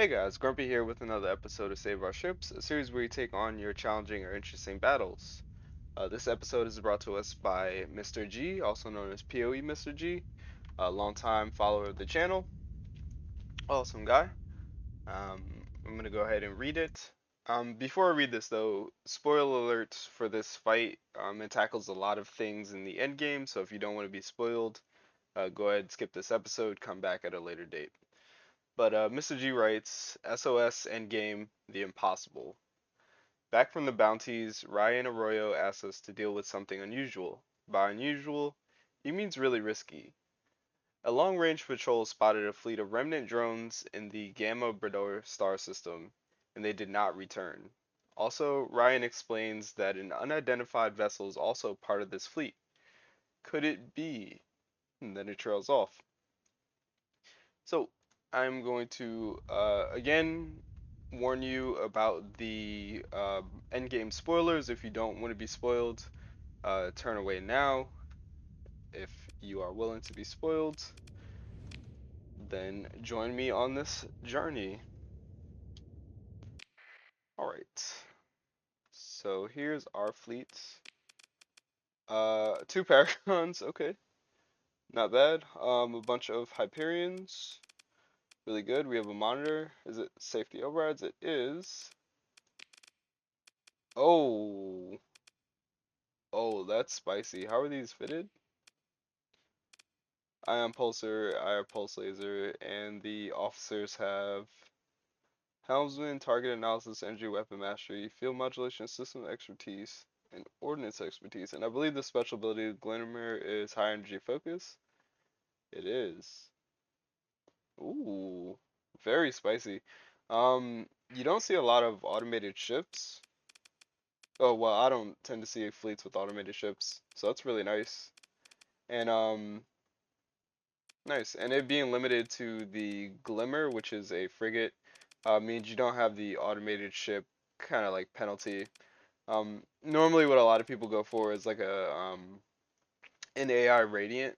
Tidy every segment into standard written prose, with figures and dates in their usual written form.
Hey guys, Grumpy here with another episode of Save Our Ships, a series where you take on your challenging or interesting battles. This episode is brought to us by MisterG, also known as PoE MisterG, a longtime follower of the channel. Awesome guy. I'm going to go ahead and read it. Before I read this though, spoiler alert for this fight. It tackles a lot of things in the end game, so if you don't want to be spoiled, go ahead and skip this episode, come back at a later date. But Mr. G writes, SOS Endgame, The Impossible. Back from the bounties, Rayan Arroyo asks us to deal with something unusual. By unusual, he means really risky. A long-range patrol spotted a fleet of Remnant drones in the Gamma Brador star system, and they did not return. Also, Ryan explains that an unidentified vessel is also part of this fleet. Could it be? And then it trails off. So, I'm going to again warn you about the endgame spoilers. If you don't want to be spoiled, turn away now. If you are willing to be spoiled, then join me on this journey. Alright, so here's our fleet. Two Paragons, okay, not bad. A bunch of Hyperions, really good. We have a monitor. Is it safety overrides? It is. Oh, oh, that's spicy. How are these fitted? Ion pulsar, IR pulse laser, and the officers have helmsman, target analysis, energy weapon mastery, field modulation, system expertise, and ordnance expertise. And I believe the special ability Glimmer is high energy focus. It is. Ooh, very spicy. You don't see a lot of automated ships. Oh well, I don't tend to see fleets with automated ships, so that's really nice. And nice. And it being limited to the Glimmer, which is a frigate, means you don't have the automated ship kind of like penalty. Normally what a lot of people go for is like an AI Radiant,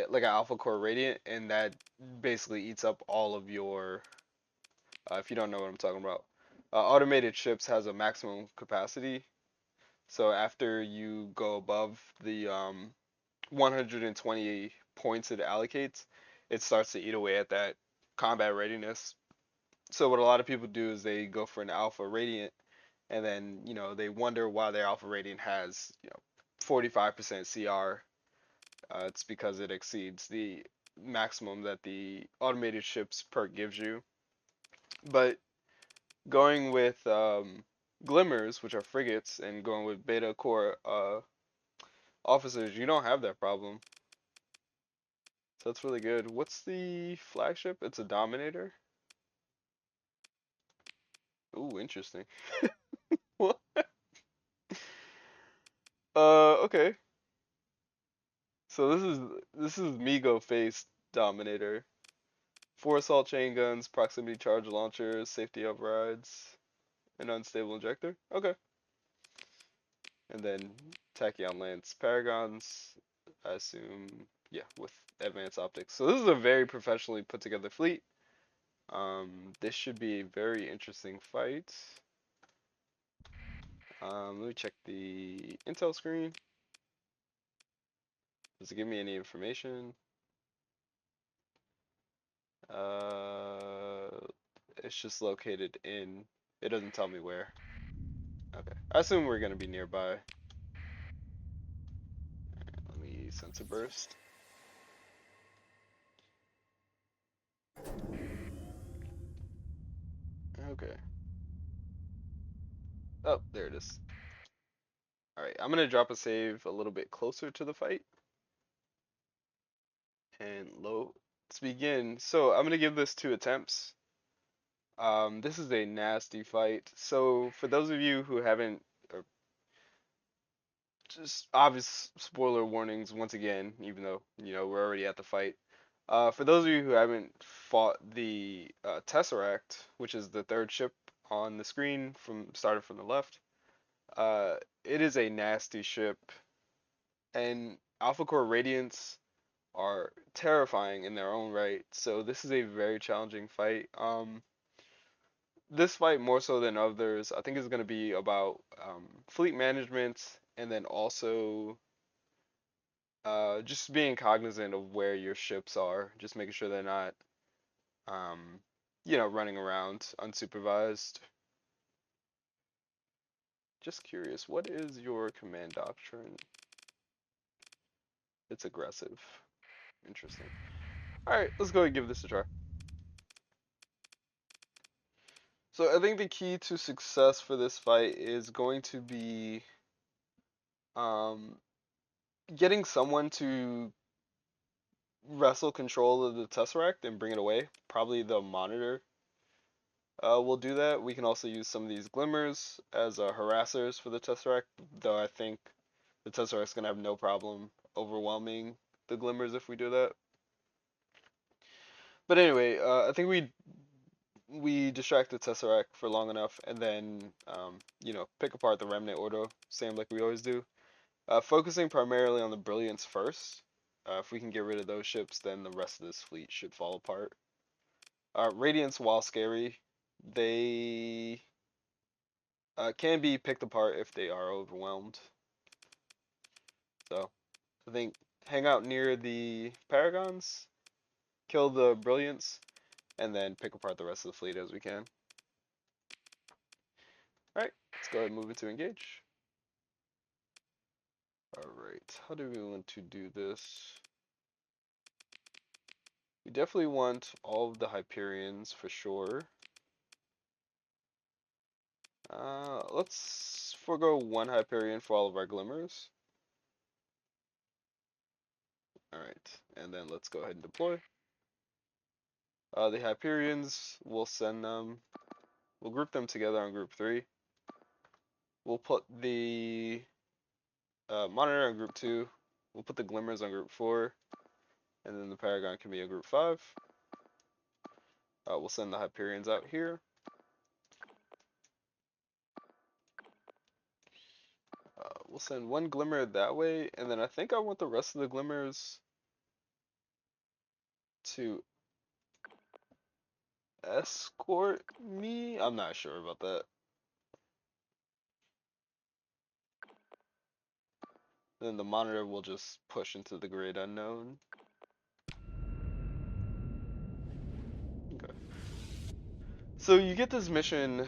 like an Alpha Core Radiant, and that basically eats up all of your, if you don't know what I'm talking about. Automated ships has a maximum capacity, so after you go above the 120 points it allocates, it starts to eat away at that combat readiness. So what a lot of people do is they go for an Alpha Radiant, and then they wonder why their Alpha Radiant has 45% CR. It's because it exceeds the maximum that the automated ships perk gives you. But going with Glimmers, which are frigates, and going with Beta Core officers, you don't have that problem. So that's really good. What's the flagship? It's a Dominator. Ooh, interesting. What? Okay. So this is Migo face Dominator. Four assault chain guns, proximity charge launchers, safety overrides, an unstable injector. Okay. And then Tachyon Lance Paragons, I assume, yeah, with advanced optics. So this is a very professionally put together fleet. This should be a very interesting fight. Let me check the intel screen. Does it give me any information? Uh, it's just located in. It doesn't tell me where. Okay, I assume we're gonna be nearby. Let me sensor burst. Okay. Oh, there it is. All right, I'm gonna drop a save a little bit closer to the fight. And low. Let's begin. So I'm gonna give this 2 attempts. This is a nasty fight. So for those of you who haven't, just obvious spoiler warnings once again, even though we're already at the fight. For those of you who haven't fought the Tesseract, which is the third ship on the screen from started from the left, it is a nasty ship, and Alpha Core Radiance are terrifying in their own right. So this is a very challenging fight. This fight more so than others, I think is going to be about fleet management and then also just being cognizant of where your ships are, just making sure they're not um, running around unsupervised. Just curious, what is your command doctrine? It's aggressive. Interesting. Alright, let's go and give this a try. So I think the key to success for this fight is going to be um, getting someone to wrestle control of the Tesseract and bring it away. Probably the monitor will do that. We can also use some of these glimmers as harassers for the Tesseract, though I think the Tesseract's going to have no problem overwhelming the glimmers if we do that. But anyway, I think we distract the Tesseract for long enough, and then pick apart the Remnant Order, same like we always do. Focusing primarily on the Brilliance first. If we can get rid of those ships, then the rest of this fleet should fall apart. Radiance, while scary, they can be picked apart if they are overwhelmed. So I think hang out near the Paragons, kill the Brilliance, and then pick apart the rest of the fleet as we can. Alright, let's go ahead and move into engage. Alright, how do we want to do this? We definitely want all of the Hyperions for sure. Let's forego one Hyperion for all of our Glimmers. Alright, and then let's go ahead and deploy. The Hyperions, we'll send them, we'll group them together on group 3. We'll put the Monitor on group 2. We'll put the Glimmers on group 4. And then the Paragon can be a group 5. We'll send the Hyperions out here. We'll send one Glimmer that way, and then I think I want the rest of the Glimmers to escort me. I'm not sure about that. Then the Monitor will just push into the Great Unknown. Okay. So you get this mission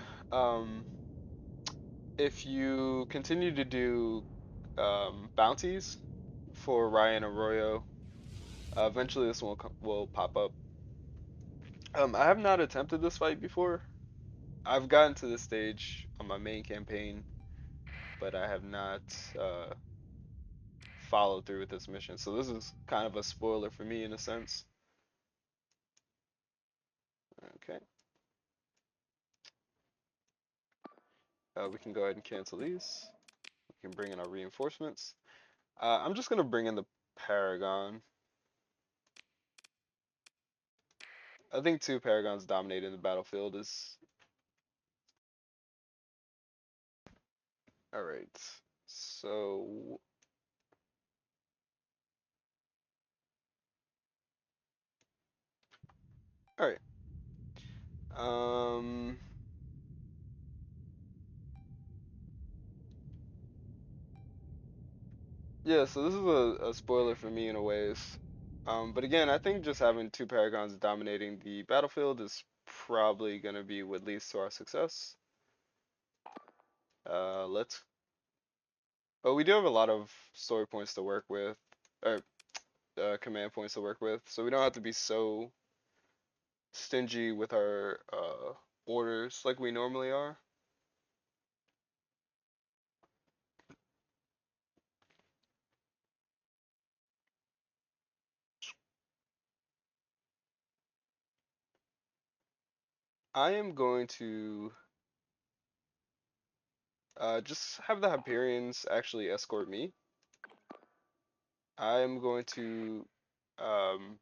if you continue to do bounties for Rayan Arroyo. Eventually this one will pop up. I have not attempted this fight before. I've gotten to this stage on my main campaign, but I have not followed through with this mission. So this is kind of a spoiler for me in a sense. Okay. We can go ahead and cancel these. We can bring in our reinforcements. I'm just gonna bring in the Paragon. I think 2 Paragons dominating the battlefield is alright. So alright. Um yeah, so this is a spoiler for me in a ways. But again, I think just having 2 Paragons dominating the battlefield is probably gonna be what leads to our success. Let's. But we do have a lot of story points to work with, or command points to work with, so we don't have to be so stingy with our orders like we normally are. I am going to just have the Hyperions actually escort me. I am going to um,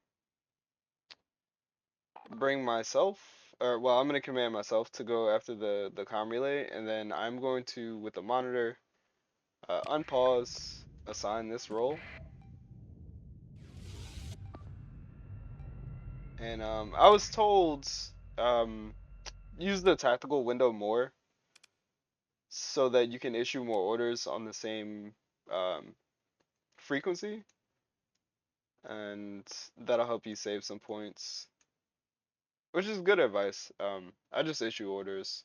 bring myself, or well, I'm going to command myself to go after the comm relay, and then I'm going to, with the monitor, unpause, assign this role. And I was told um, use the tactical window more so that you can issue more orders on the same um, frequency, and that'll help you save some points, which is good advice. I just issue orders,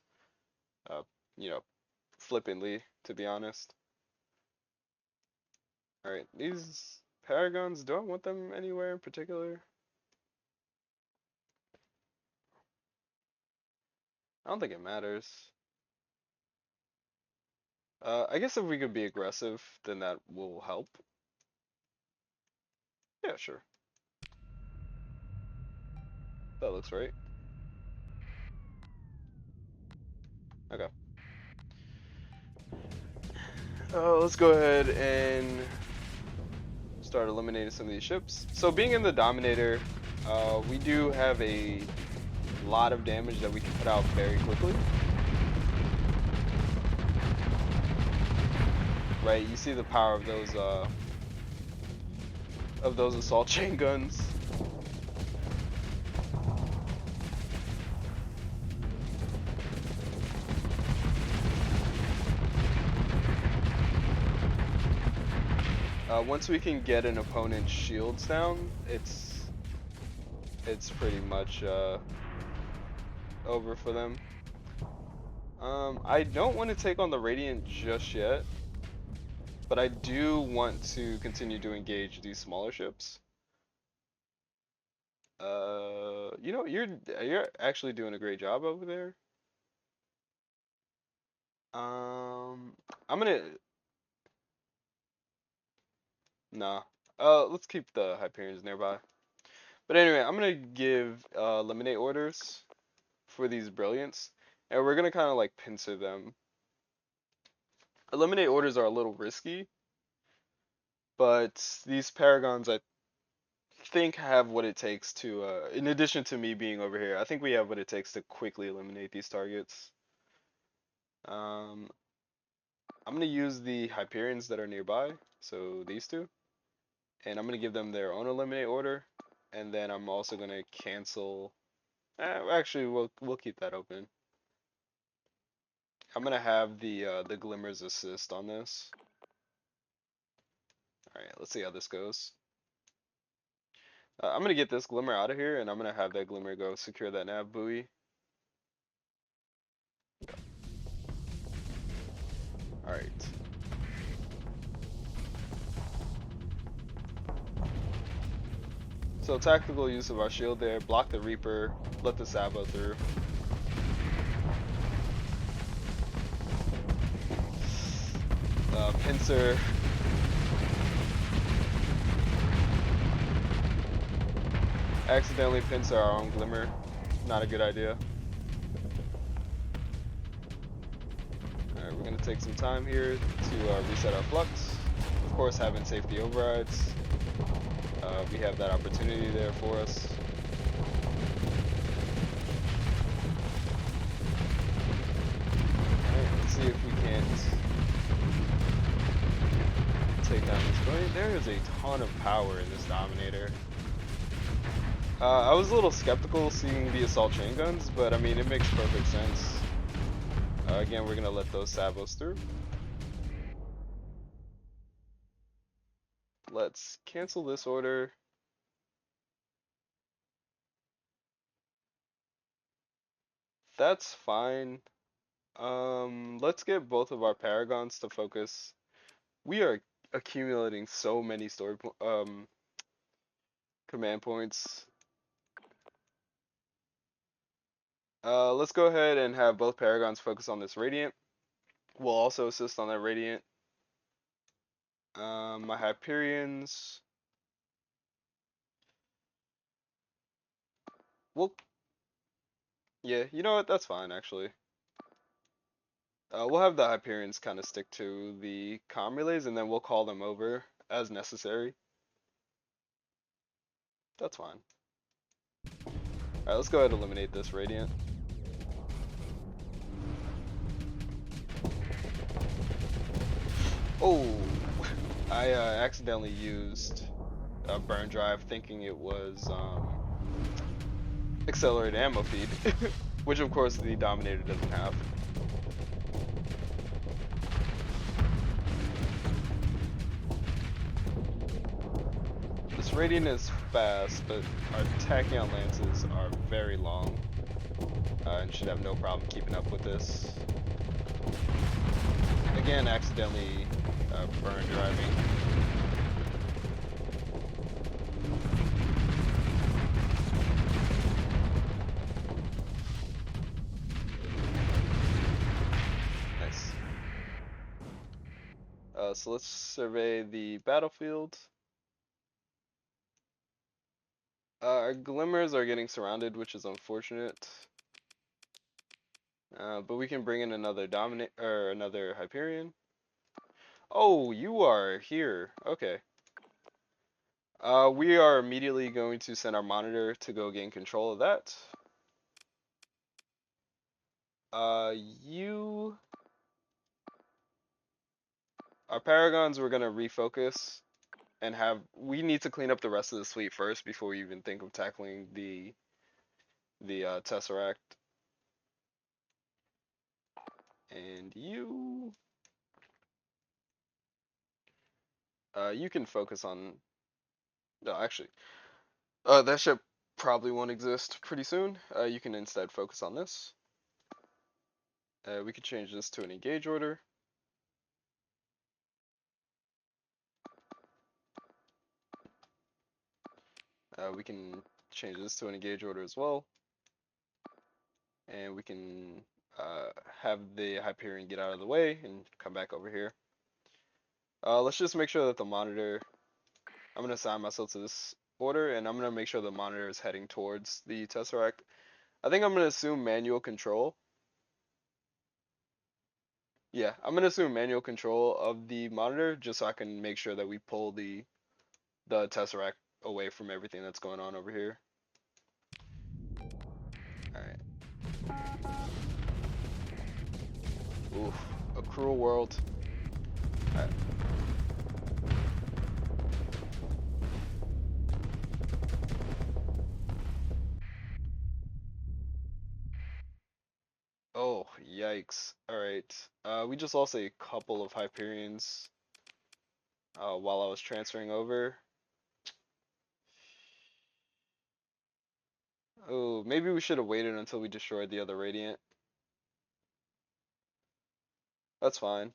uh, you know, flippantly, to be honest. All right, these paragons, do I want them anywhere in particular? I don't think it matters. I guess if we could be aggressive, then that will help. Yeah, sure. That looks right. Okay. Let's go ahead and start eliminating some of these ships. So being in the Dominator, we do have a lot of damage that we can put out very quickly. Right, you see the power of those assault chain guns. Once we can get an opponent's shields down, it's pretty much over for them. I don't want to take on the Radiant just yet, but I do want to continue to engage these smaller ships. You know, you're actually doing a great job over there. I'm gonna nah. Let's keep the Hyperions nearby. But anyway, I'm gonna give eliminate orders for these brilliants, and we're gonna kind of like pincer them. Eliminate orders are a little risky, but these paragons I think have what it takes to, in addition to me being over here, I think we have what it takes to quickly eliminate these targets. Um, I'm gonna use the Hyperions that are nearby, so these two, and I'm gonna give them their own eliminate order, and then I'm also gonna cancel. Actually, we'll keep that open. I'm gonna have the Glimmers assist on this. All right, let's see how this goes. I'm gonna get this Glimmer out of here, and I'm gonna have that Glimmer go secure that nav buoy. All right. So tactical use of our shield there, block the Reaper, let the Sabo through. Pincer. Accidentally pincer our own Glimmer. Not a good idea. Alright, we're gonna take some time here to reset our flux. Of course, having safety overrides. We have that opportunity there for us. Alright, let's see if we can't take down this brilliant. There is a ton of power in this Dominator. I was a little skeptical seeing the assault chain guns, but I mean, it makes perfect sense. Again, we're gonna let those Sabos through. Let's cancel this order. That's fine. Let's get both of our Paragons to focus. We are accumulating so many command points. Let's go ahead and have both Paragons focus on this Radiant. We'll also assist on that Radiant. My Hyperions. Yeah, you know what? That's fine, actually. We'll have the Hyperions kind of stick to the comm relays, and then we'll call them over as necessary. That's fine. Alright, let's go ahead and eliminate this Radiant. Oh, I accidentally used a burn drive thinking it was accelerated ammo feed, which of course the Dominator doesn't have. This Radiant is fast, but our Tachyon Lances are very long, and should have no problem keeping up with this. Again, accidentally burn driving. Nice. So let's survey the battlefield. Our glimmers are getting surrounded, which is unfortunate. But we can bring in another another Hyperion. Oh, you are here. Okay. We are immediately going to send our monitor to go gain control of that. You... Our Paragons, we're gonna refocus and we need to clean up the rest of the fleet first before we even think of tackling the Tesseract. And you can focus on, no, actually, that ship probably won't exist pretty soon. You can instead focus on this. We could change this to an engage order. We can change this to an engage order as well. And we can have the Hyperion get out of the way and come back over here. Let's just make sure that the monitor, I'm going to assign myself to this order, and I'm going to make sure the monitor is heading towards the Tesseract. I think I'm going to assume manual control. Yeah, I'm going to assume manual control of the monitor just so I can make sure that we pull the Tesseract away from everything that's going on over here. Alright. Oof, a cruel world. Alright. Oh, yikes. Alright. We just lost a couple of Hyperions while I was transferring over. Oh, maybe we should have waited until we destroyed the other Radiant. That's fine.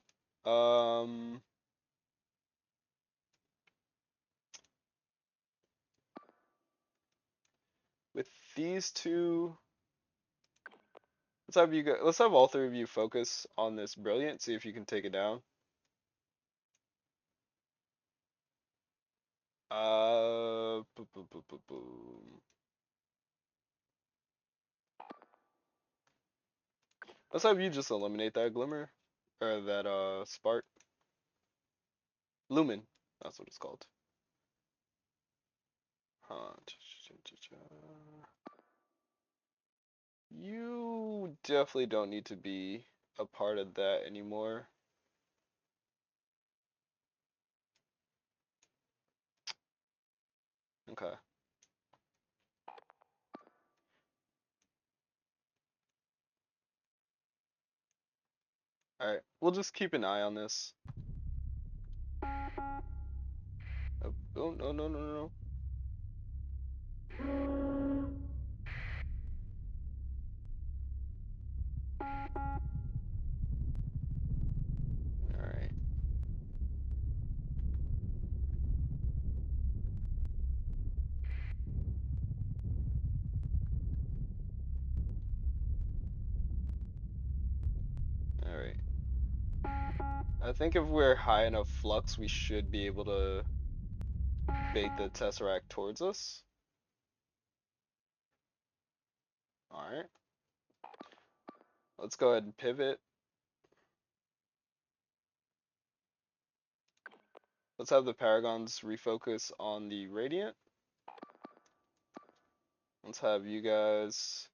With these two, let's have all three of you focus on this Brilliant, see if you can take it down. Boom. Let's have you just eliminate that Glimmer, or that Spark. Lumen, that's what it's called. You definitely don't need to be a part of that anymore. Okay. Alright, we'll just keep an eye on this. Oh, no, no, no, no. Alright. Alright. I think if we're high enough flux, we should be able to bait the Tesseract towards us. Alright. Let's go ahead and pivot. Let's have the Paragons refocus on the Radiant. Let's have you guys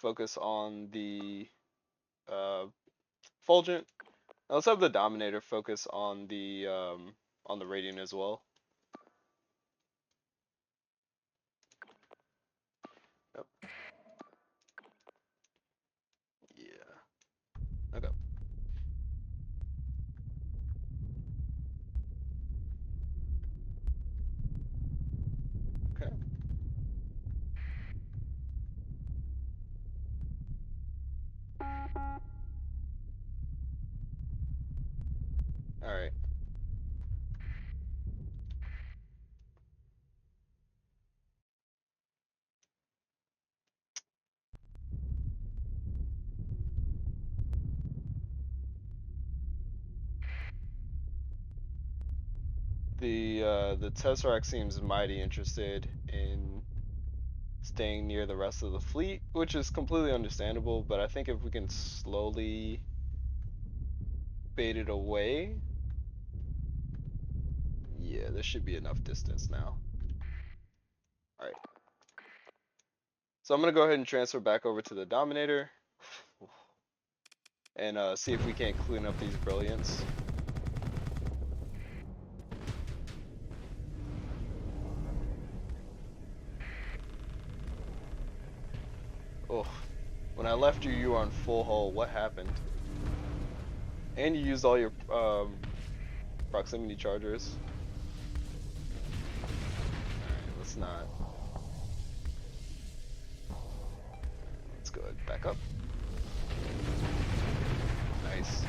focus on the Fulgent. Now let's have the Dominator focus on the Radiant as well. the Tesseract seems mighty interested in staying near the rest of the fleet, which is completely understandable, but I think if we can slowly bait it away, yeah, there should be enough distance now. Alright. So I'm gonna go ahead and transfer back over to the Dominator and see if we can't clean up these brilliants. Oh, when I left you, you were on full hull. What happened? And you used all your proximity chargers. Alright, let's not. Let's go ahead, back up. Nice.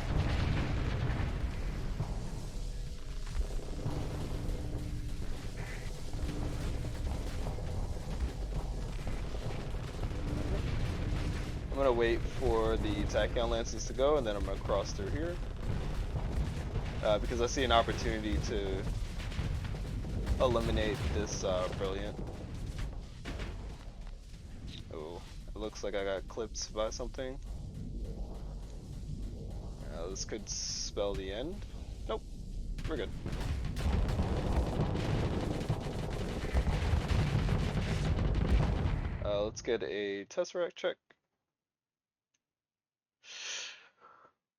I'm gonna wait for the Tachyon Lances to go, and then I'm gonna cross through here. Because I see an opportunity to eliminate this Brilliant. Oh, it looks like I got clipped by something. This could spell the end. Nope, we're good. Let's get a Tesseract check.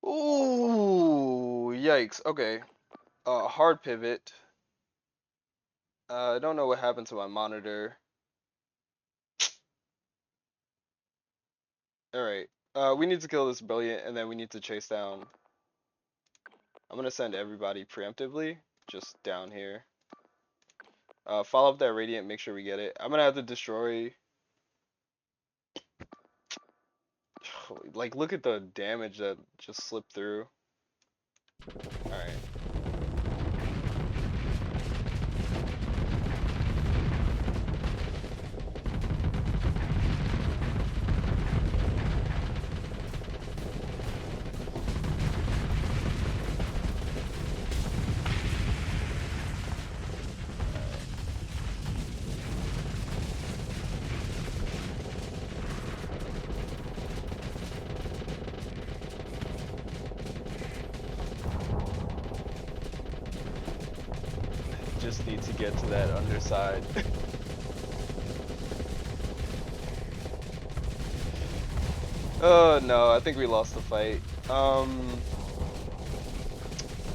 Ooh, yikes. Okay. Hard pivot. I don't know what happened to my monitor. Alright. We need to kill this Brilliant, and then we need to chase down. I'm gonna send everybody preemptively, just down here. Follow up that Radiant, make sure we get it. I'm gonna have to destroy. Like, look at the damage that just slipped through. Alright. Just need to get to that underside. Oh no, I think we lost the fight.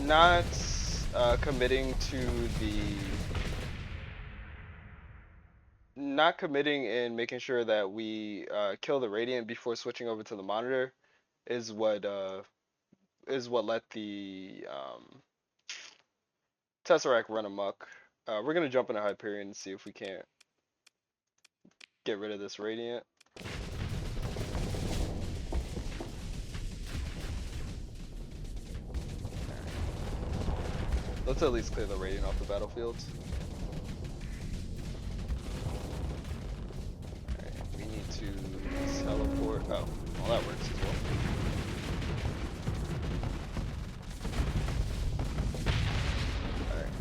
Not committing to the not committing and making sure that we kill the Radiant before switching over to the monitor is what let the Tesseract run amok. We're gonna jump into Hyperion and see if we can't get rid of this Radiant. Let's at least clear the Radiant off the battlefield. Alright, we need to teleport. Oh, well that works as well. Alright.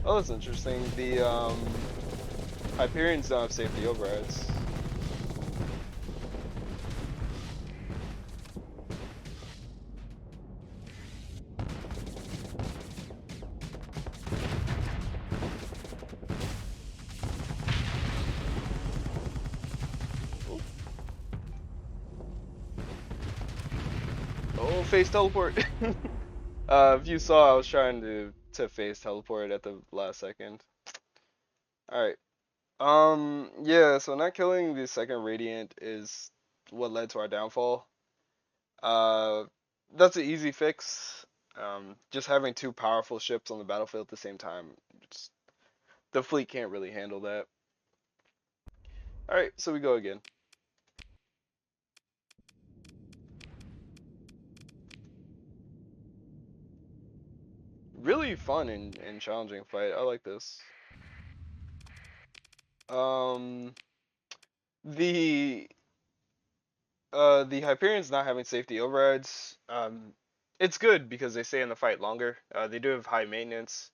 Oh, that's interesting. The Hyperions don't have safety overrides. Oh, phase teleport. If you saw, I was trying to phase teleport at the last second. Alright. Yeah, so not killing the second Radiant is what led to our downfall. That's an easy fix. Just having two powerful ships on the battlefield at the same time, the fleet can't really handle that. Alright, so we go again. Really fun and challenging fight. I like this. The The Hyperions not having safety overrides, it's good because they stay in the fight longer. They do have high maintenance,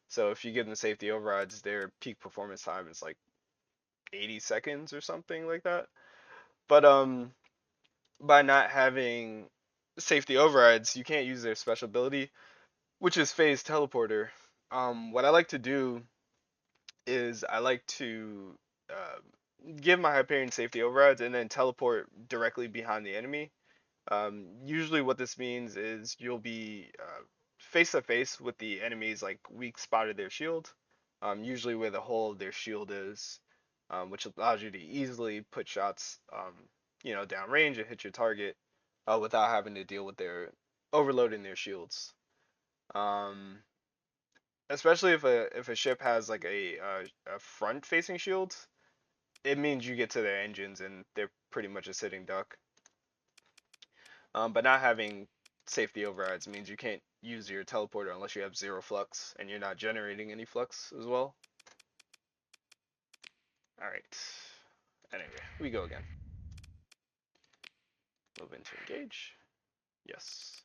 so if you give them safety overrides, their peak performance time is like 80 seconds or something like that. But by not having safety overrides, you can't use their special ability, which is phase teleporter. What I like to do is I like to give my Hyperion safety overrides and then teleport directly behind the enemy. Usually, what this means is you'll be face to face with the enemy's like weak spot of their shield, usually where the hole of their shield is, which allows you to easily put shots, downrange and hit your target without having to deal with their overloading their shields. Um, Especially if a ship has like a front facing shield, it means you get to their engines and they're pretty much a sitting duck. But not having safety overrides means you can't use your teleporter unless you have zero flux and you're not generating any flux as well. Alright. Anyway, we go again. Move into engage. Yes.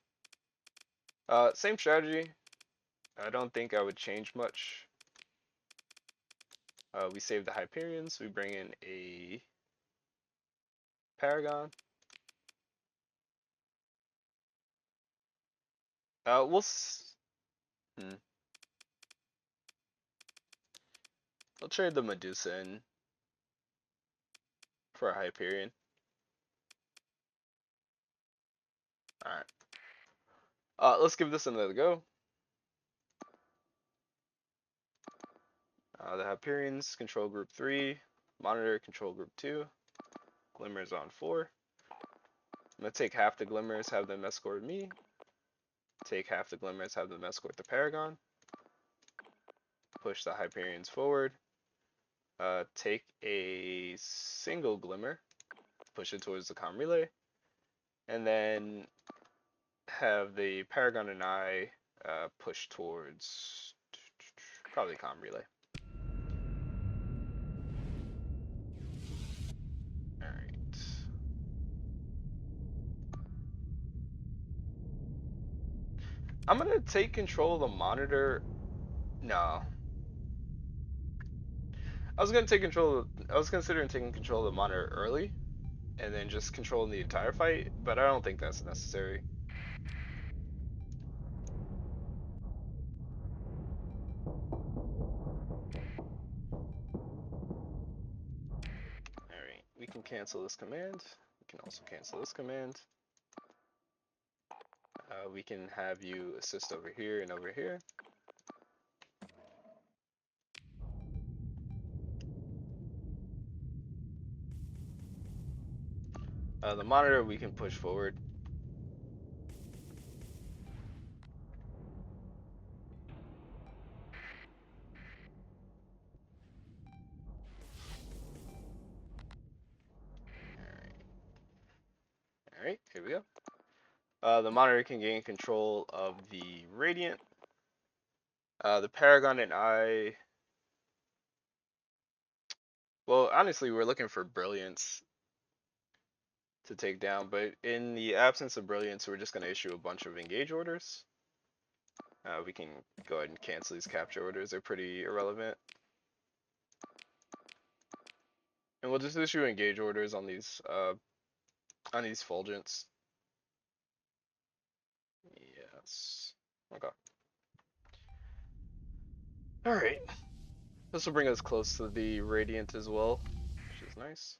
Same strategy. I don't think I would change much. We save the Hyperions. We bring in a Paragon. We'll trade the Medusa in for a Hyperion. Alright. Let's give this another go. The Hyperions control group 3, Monitor control group 2, Glimmers on 4. I'm going to take half the Glimmers, have them escort me. Take half the Glimmers, have them escort the Paragon. Push the Hyperions forward. Take a single Glimmer, push it towards the comm relay. And then have the Paragon and I push towards probably comm relay. Alright. I'm gonna take control of the monitor. No. I was considering taking control of the monitor early and then just controlling the entire fight, but I don't think that's necessary. Alright, we can cancel this command. We can also cancel this command. We can have you assist over here and over here. The monitor we can push forward. Alright, here we go. The monitor can gain control of the Radiant. The Paragon and I... Well, honestly, we're looking for Brilliance to take down, but in the absence of Brilliance, we're just going to issue a bunch of engage orders. We can go ahead and cancel these capture orders. They're pretty irrelevant. And we'll just issue engage orders on these Fulgents. Yes. Okay. Alright. This will bring us close to the Radiant as well, which is nice.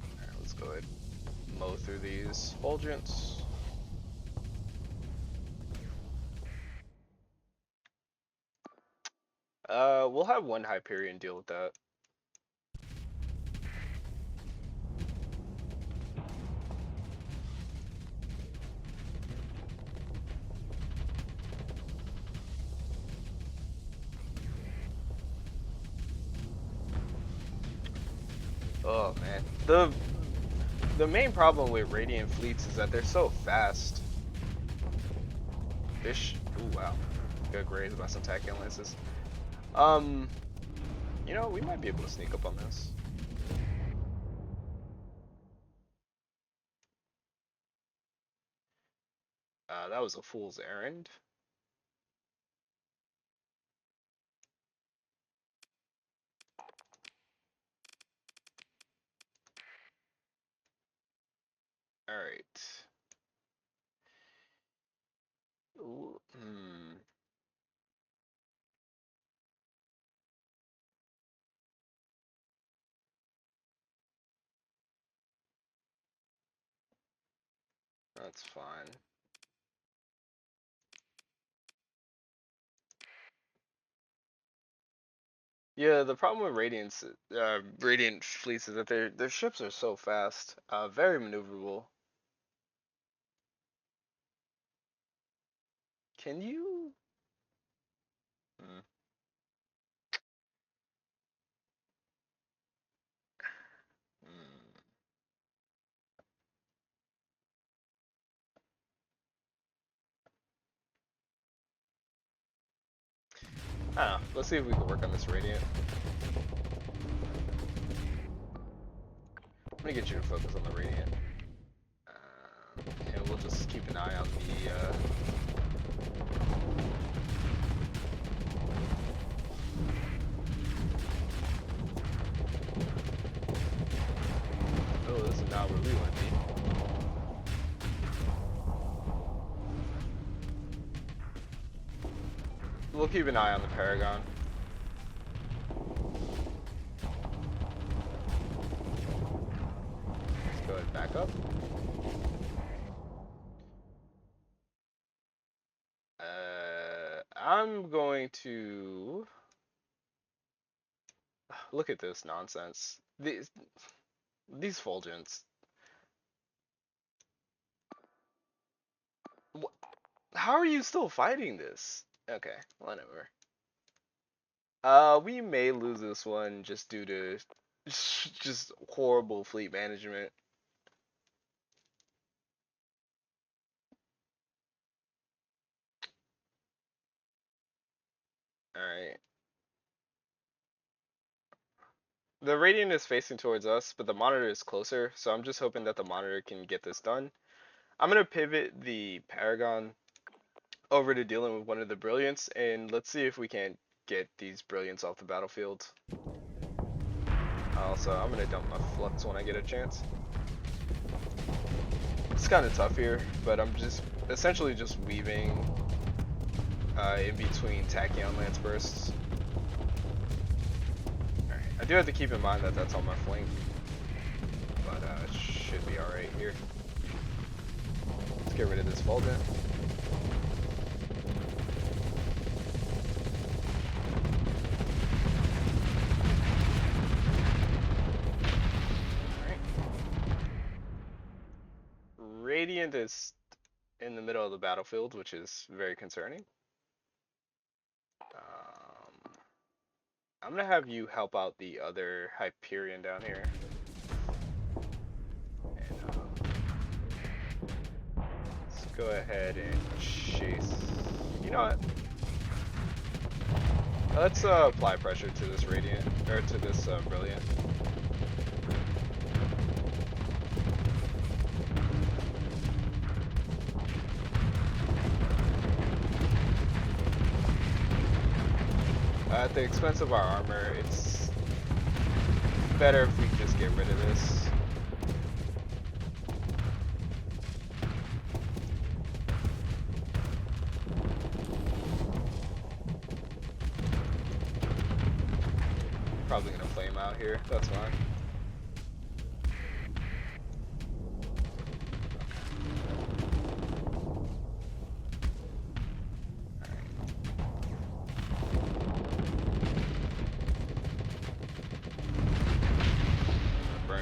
Alright, let's go ahead and mow through these Fulgents. We'll have one Hyperion deal with that. Oh man, the main problem with Radiant fleets is that they're so fast. Ooh wow, good graze by some tactical lances. We might be able to sneak up on this. That was a fool's errand. Alright. That's fine. Yeah, the problem with Radiant fleets is that their ships are so fast, very maneuverable. Can you? Hmm. Hmm. I don't know. Let's see if we can work on this Radiant. I'm gonna get you to focus on the Radiant. And we'll just keep an eye on the. Oh, this is not where we want to be. We'll keep an eye on the Paragon. Let's go ahead and back up. I'm going to look at this nonsense. These Fulgents. How are you still fighting this? Okay, whatever. We may lose this one just due to just horrible fleet management. Alright. The Radiant is facing towards us, but the monitor is closer, so I'm just hoping that the monitor can get this done. I'm gonna pivot the Paragon over to dealing with one of the Brilliants, and let's see if we can't get these Brilliants off the battlefield. Also, I'm gonna dump my Flux when I get a chance. It's kind of tough here, but I'm just essentially just weaving in between Tachyon Lance Bursts. Alright, I do have to keep in mind that that's on my flank, but it should be alright here. Let's get rid of this Fulgent. Alright. Radiant is in the middle of the battlefield, which is very concerning. I'm gonna have you help out the other Hyperion down here. And let's go ahead and chase. You know what? Let's apply pressure to this Radiant, or to this Brilliant. At the expense of our armor, it's better if we just get rid of this. Probably gonna flame out here, that's fine.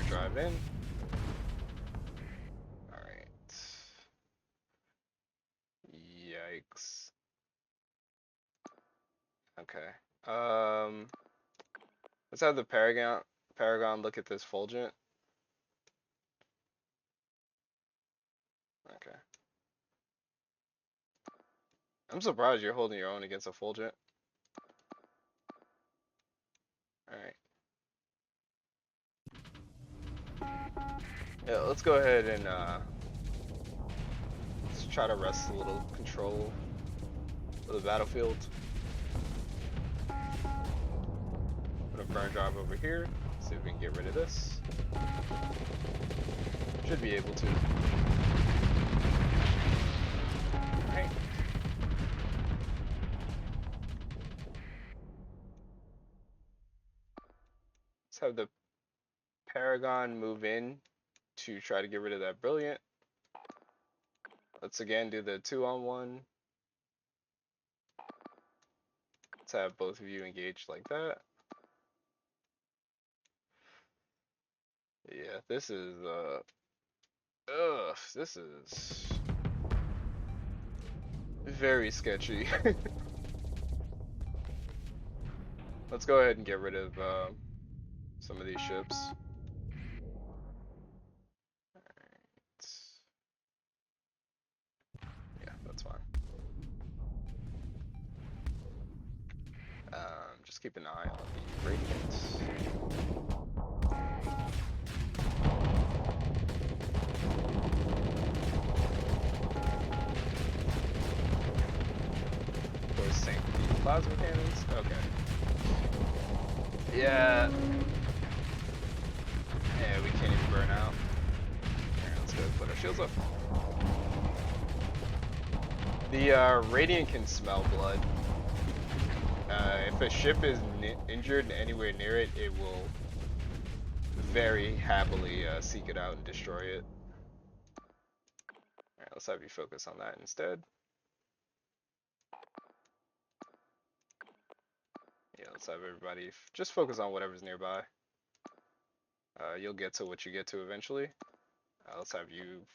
Drive in. Alright. Yikes. Okay. Let's have the Paragon look at this Fulgent. Okay. I'm surprised you're holding your own against a Fulgent. Alright. Yeah, let's go ahead and let's try to wrest a little control of the battlefield. Put a burn drive over here. See if we can get rid of this. Should be able to. Alright. Let's have the Paragon move in to try to get rid of that Brilliant. Let's again do the 2-on-1. Let's have both of you engaged like that. Yeah, this is this is very sketchy. Let's go ahead and get rid of some of these ships. Yeah, that's fine. Just keep an eye on the Radiants. Of course, sink the plasma cannons. Okay. Yeah. Yeah, we can't even burn out. Alright, let's go put our shields up. The Radiant can smell blood. If a ship is injured anywhere near it, it will very happily seek it out and destroy it. Alright, let's have you focus on that instead. Yeah, let's have everybody just focus on whatever's nearby. You'll get to what you get to eventually. Let's have you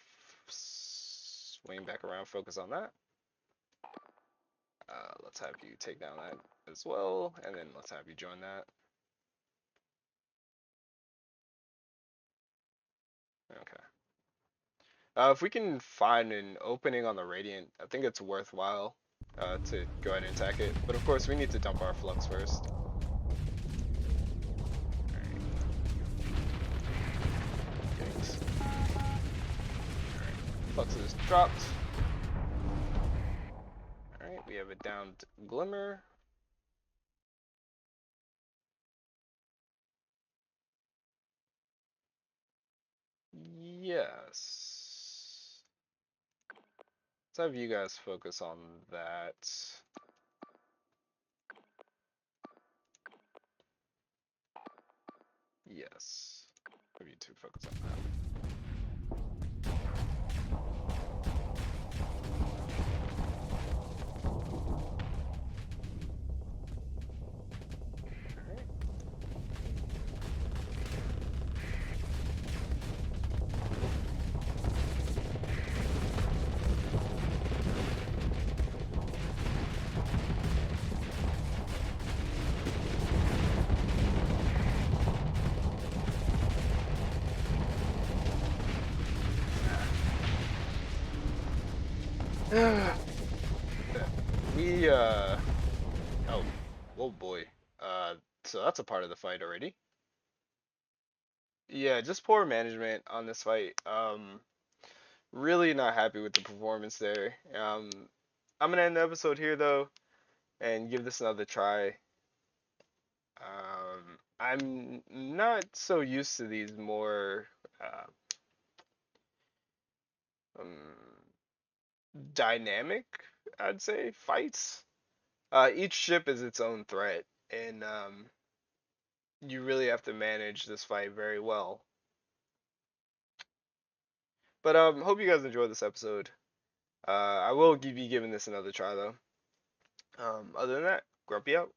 swing back around, focus on that. Let's have you take down that as well, and then let's have you join that. Okay. If we can find an opening on the Radiant, I think it's worthwhile to go ahead and attack it. But of course, we need to dump our flux first. Alright. Flux is dropped. Alright, we have a downed Glimmer. Yes. Let's have you guys focus on that. Yes. Have you two focus on that. We oh boy. So that's a part of the fight already. Yeah, just poor management on this fight. Really not happy with the performance there. I'm gonna end the episode here though and give this another try. I'm not so used to these more um, dynamic, I'd say, fights. Each ship is its own threat, and you really have to manage this fight very well. But hope you guys enjoyed this episode. I will be giving this another try though. Other than that, Grumpy out.